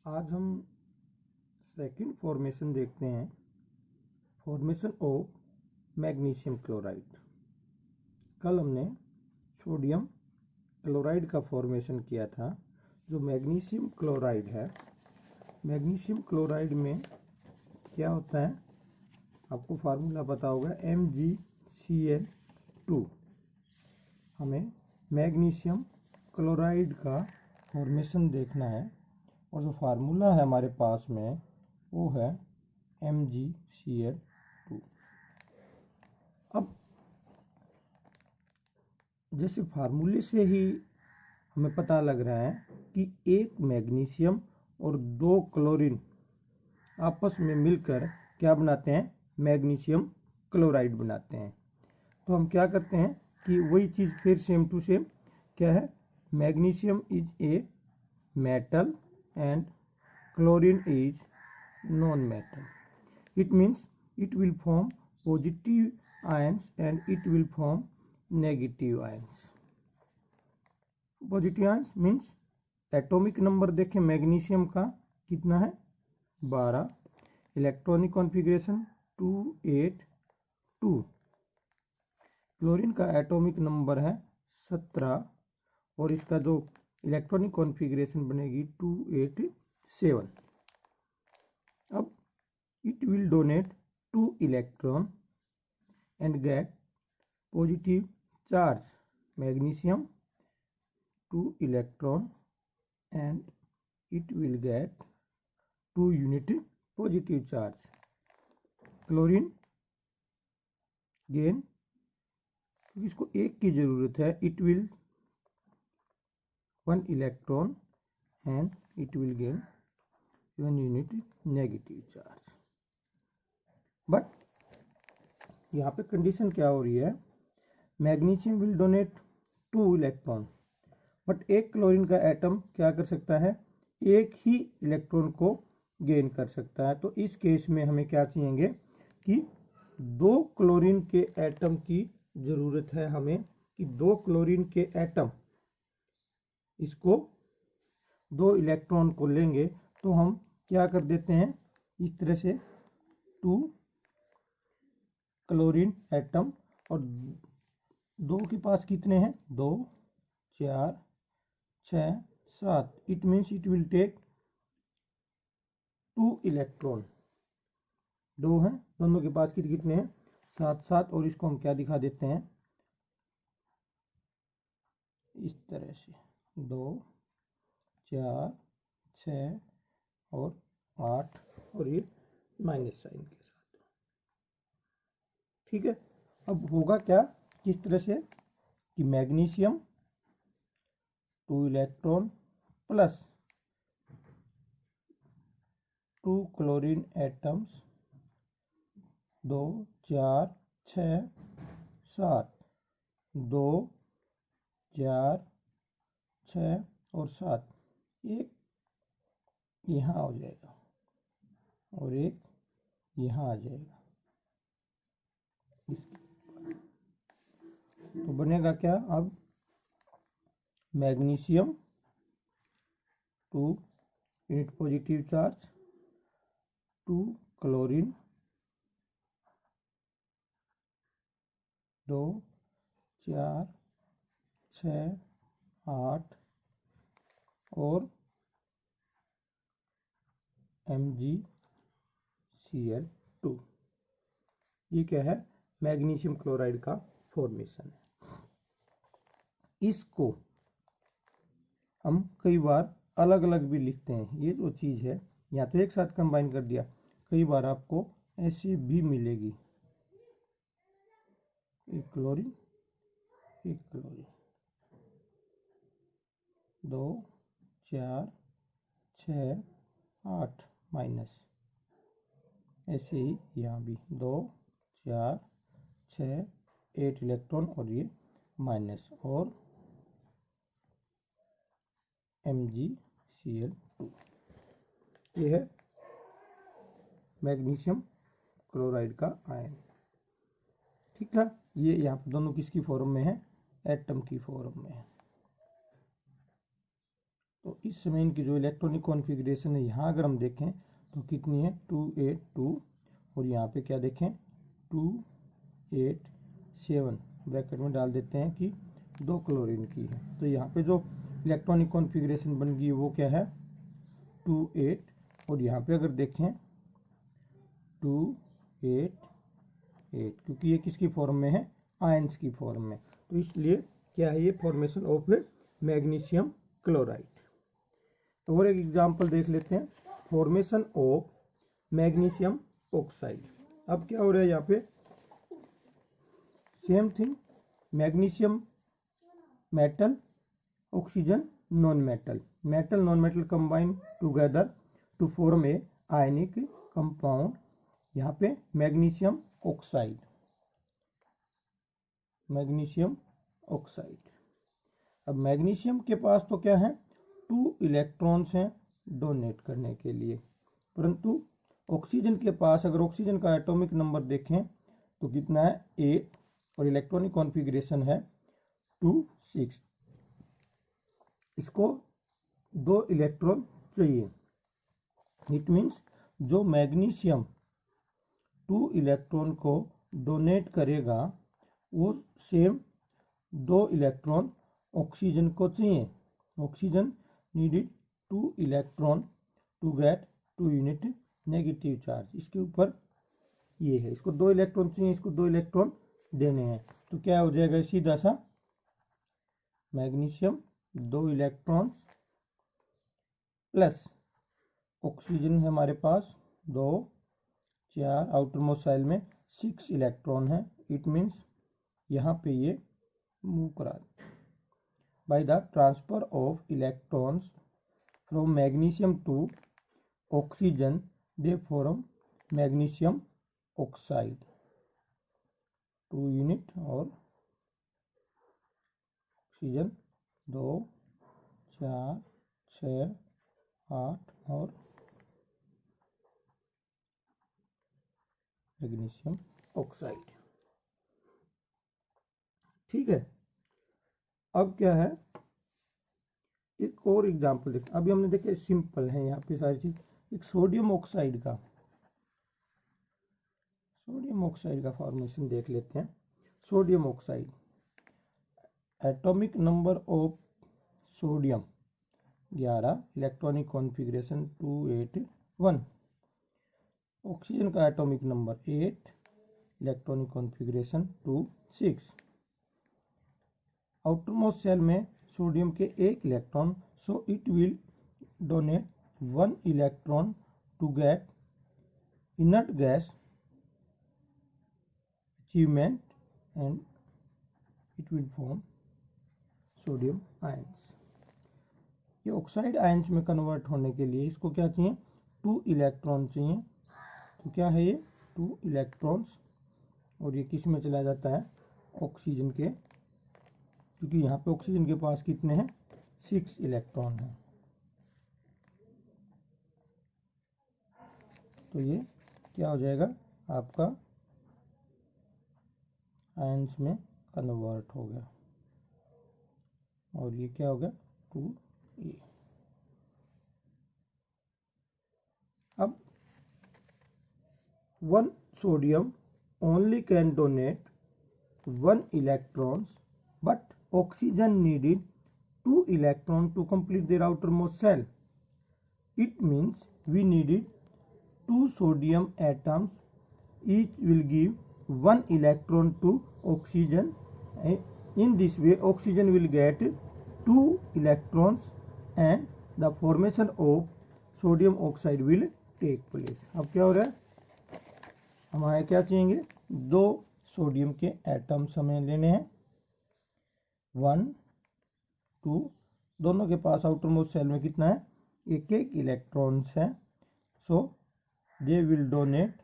आज हम second formation देखते हैं, फॉर्मेशन ऑफ मैग्नीशियम क्लोराइड। कल हमने सोडियम क्लोराइड का फॉर्मेशन किया था। जो मैग्नीशियम क्लोराइड है, मैग्नीशियम क्लोराइड में क्या होता है, आपको फार्मूला पता होगा, MgCl2। हमें मैग्नीशियम क्लोराइड का फॉर्मेशन देखना है और जो फार्मूला है हमारे पास में वो है MgCl2। अब जैसे फार्मूले से ही हमें पता लग रहा है कि एक मैग्नीशियम और दो क्लोरीन आपस में मिलकर क्या बनाते हैं, मैग्नीशियम क्लोराइड बनाते हैं। तो हम क्या करते हैं कि वही चीज़ फिर सेम टू सेम क्या है, magnesium is a metal and chlorine is non-metal. It means it will form positive ions and it will form negative ions. Positive ions means atomic number देखें मैग्नीशियम का कितना है, 12, इलेक्ट्रॉनिक कॉन्फ़िगरेशन 282, क्लोरीन का atomic number है 17 और इसका जो electronic configuration बनेगी 287। अब it will donate 2 electron and gate positive charge, magnesium 2 electron and it will get 2 unit positive charge. Chlorine gain, इसको एक की जरूरत है, it will 1 electron and it will gain 1 unit negative charge। But यहाँ पे condition क्या हो रही है, magnesium will donate 2 electron, but एक क्लोरीन का एटम क्या कर सकता है, एक ही इलेक्ट्रॉन को गेन कर सकता है। तो इस केस में हमें क्या चाहिए कि 2 क्लोरीन के एटम की ज़रूरत है हमें, कि 2 क्लोरीन के एटम इसको 2 इलेक्ट्रॉन को लेंगे तो हम क्या कर देते हैं, इस तरह से 2 क्लोरीन एटम और 2 के पास कितने हैं, 2, 4, 6, 7, it means it will take 2 electron, 2 हैं, दोनों के पास कितने हैं, 7 7, और इसको हम क्या दिखा देते हैं, इस तरह से 2, 4, 6 और 8 और ये माइनस साइन के साथ। ठीक है। अब होगा क्या, किस तरह से कि magnesium 2 electron plus 2 chlorine atoms, 2, 4, 6, 7, 2, 4, 6 और 7, एक यहाँ हो जाएगा और एक यहाँ आ जाएगा। तो बनेगा क्या, अब magnesium 2 unit positive charge, 2 chlorine, 2, 4, 6, 8 और MgCl2। ये क्या है, मैग्नीशियम क्लोराइड का फॉर्मेशन है। इसको हम कई बार अलग अलग भी लिखते हैं। ये जो चीज़ है या तो एक साथ कंबाइन कर दिया, कई बार आपको ऐसे भी मिलेगी, एक क्लोरीन, एक क्लोरीन, 2, 4, 6, 8 माइनस, ऐसे ही यहाँ भी 2, 4, 6, 8 इलेक्ट्रॉन और ये माइनस, और MgCl2। ये है मैग्नीशियम क्लोराइड का आयन। ठीक था। ये यहाँ पर दोनों किसकी फॉर्म में है, एटम की फॉर्म में है। तो इस समय इनकी जो इलेक्ट्रॉनिक कॉन्फ़िगरेशन है, यहाँ अगर हम देखें तो कितनी है 282, और यहाँ पे क्या देखें 287, ब्रैकेट में डाल देते हैं कि 2 क्लोरीन की है। तो यहाँ पे जो इलेक्ट्रॉनिक कॉन्फ़िगरेशन बन गई वो क्या है 28, और यहाँ पे अगर देखें 288, क्योंकि ये किसकी फॉर्म में है आयंस की फॉर्म में, तो इसलिए क्या है ये फॉर्मेशन ऑफ मैग्नीशियम क्लोराइड। और एक एग्जांपल देख लेते हैं, फॉर्मेशन ऑफ मैग्नीशियम ऑक्साइड। अब क्या हो रहा है यहाँ पे same thing, magnesium metal, oxygen non metal, metal non metal combine together to form a ionic compound, यहाँ पे मैग्नीशियम ऑक्साइड, मैग्नीशियम ऑक्साइड। अब मैग्नीशियम के पास तो क्या है 2 इलेक्ट्रॉन्स हैं डोनेट करने के लिए, परंतु ऑक्सीजन के पास अगर ऑक्सीजन का एटॉमिक नंबर देखें तो कितना है 8, और इलेक्ट्रॉनिक कॉन्फ़िगरेशन है 2,6। इसको 2 इलेक्ट्रॉन चाहिए। इट मीन्स जो मैग्नीशियम 2 इलेक्ट्रॉन को डोनेट करेगा वो सेम 2 इलेक्ट्रॉन ऑक्सीजन को चाहिए। Oxygen needed 2 electron to get 2 unit negative charge. इसके ऊपर ये है, इसको 2 इलेक्ट्रॉन चाहिए, इसको 2 इलेक्ट्रॉन देने हैं, तो क्या हो जाएगा सीधा सा मैग्नीशियम 2 इलेक्ट्रॉन्स प्लस ऑक्सीजन है हमारे पास 2, 4, आउटर मोस्ट शेल में 6 इलेक्ट्रॉन है। इट मीन्स यहाँ पे ये मूव करा by the transfer of electrons from magnesium to oxygen they form magnesium oxide 2 unit, और ऑक्सीजन 2, 4, 6, 8 और मैग्नीशियम ऑक्साइड। ठीक है, अब क्या है एक और एग्जांपल देखें। अभी हमने देखे सिंपल है यहाँ पे सारी चीज। एक सोडियम ऑक्साइड का फॉर्मेशन देख लेते हैं। Sodium oxide, atomic number of sodium 11, electronic configuration 281, oxygen का atomic number 8, electronic configuration 26, outer most shell में सोडियम के 1 electron, so it will donate 1 electron to get inert gas achievement and it will form sodium ions. ये oxide ions में convert होने के लिए इसको क्या चाहिए 2 इलेक्ट्रॉन चाहिए। तो क्या है ये 2 इलेक्ट्रॉन्स, और ये किस में चला जाता है ऑक्सीजन के, क्योंकि यहाँ पे ऑक्सीजन के पास कितने हैं 6 इलेक्ट्रॉन हैं। तो ये क्या हो जाएगा आपका आयंस में कन्वर्ट हो गया, और ये क्या हो गया 2A। अब 1 sodium only can donate 1 electrons, but oxygen needed 2 electrons to complete their outermost shell. It means we needed 2 sodium atoms, each will give 1 electron to oxygen. In this way oxygen will get 2 electrons and the formation of sodium oxide will take place. अब क्या हो रहा है हमारे क्या चाहिए 2 sodium के atoms हमें लेने हैं, 1, 2, दोनों के पास आउटर मोस्ट शेल में कितना है 1 इलेक्ट्रॉन्स है। So they will donate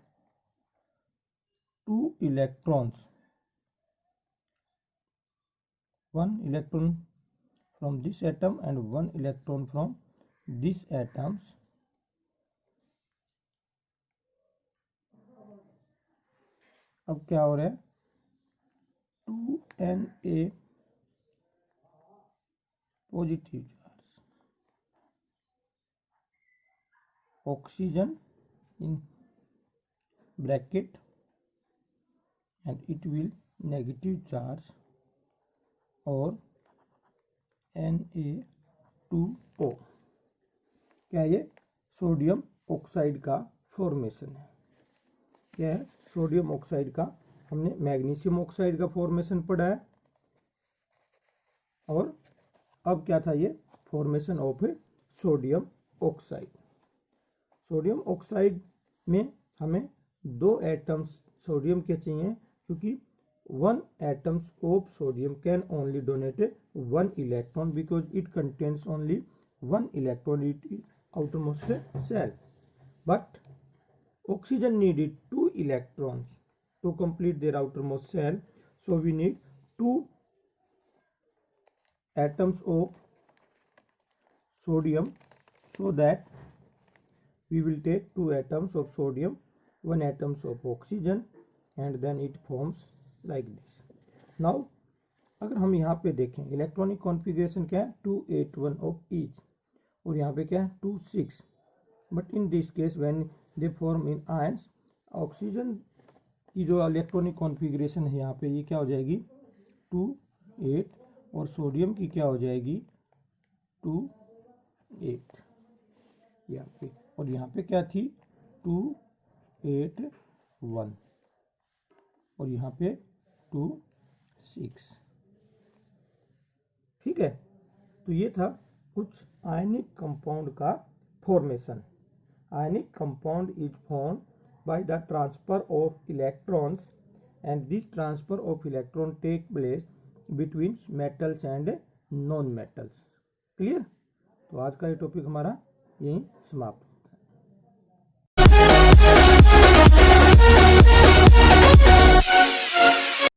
2 electrons, 1 electron from this atom and 1 electron from this atoms. अब क्या हो रहा है 2Na positive charge, oxygen in bracket and it will negative charge और Na2O। क्या ये सोडियम ऑक्साइड का फॉर्मेशन है। क्या है सोडियम ऑक्साइड का, हमने मैग्नीशियम ऑक्साइड का फॉर्मेशन पढ़ा है और अब क्या था ये formation of sodium oxide. Sodium oxide में हमें 2 एटम्स सोडियम के चाहिए क्योंकि 1 atoms of sodium can only donate 1 electron because it contains only 1 electron in its outermost shell, but oxygen needed 2 electrons to complete their outermost shell, so we need 2 atoms of sodium, so that we will take 2 atoms of sodium, 1 atoms of oxygen, and then it forms like this. Now अगर हम यहाँ पे देखें electronic configuration क्या है 281 of each और यहाँ पे क्या है 26, but in this case when they form in ions, oxygen की जो इलेक्ट्रॉनिक कॉन्फ़िगरेशन है यहाँ पे ये क्या हो जाएगी 28 और सोडियम की क्या हो जाएगी 28 यहाँ पे, और यहाँ पे क्या थी 281 और यहाँ पे 26। ठीक है, तो ये था कुछ आयनिक कंपाउंड का formation. Ionic compound is form by the transfer of electrons and this transfer of electron take place between metals and non metals. Clear. तो आज का ये टॉपिक हमारा यहीं समाप्त।